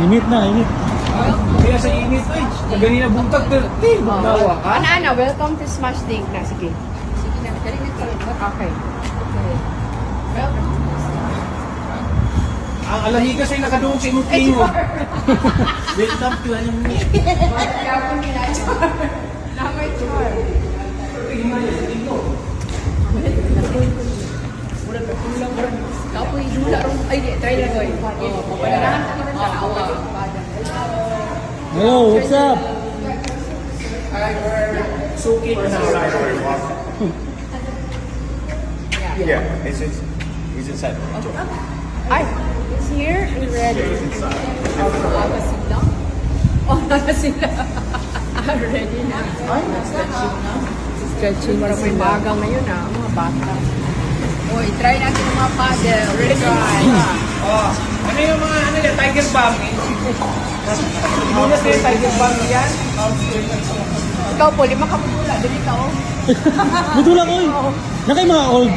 Init na, init. Kaya sa init ay, ganina buntag 13. Nawa ka? Ana, welcome to Smash Dig na. Sige. Sige na, galing nito. Okay. Welcome. Ang alahi kasi nakadungog sa imong pingo. Welcome to alam mo. Kaya po nila, Char. Namay Char. Kapoy, dula ron. Ay, di, try lang ko. Papananahan ka rin na awa. Hello, what's up? Suki na sa Yeah, he's inside. Ay, it's here and ready. Aga sila. Oh, aga sila. Ready na. Ay, stretching na. Stretching. Parang may magang ngayon ah, mga bata. Oy, try natin ang mga paddle. Ready try. Oh, ano yung mga ano yan, tiger bomb eh? Muna sa tiger bomb yan. Ikaw po, lima ka mula. Dali ka oh. Buto lang, oy. Na kay mga old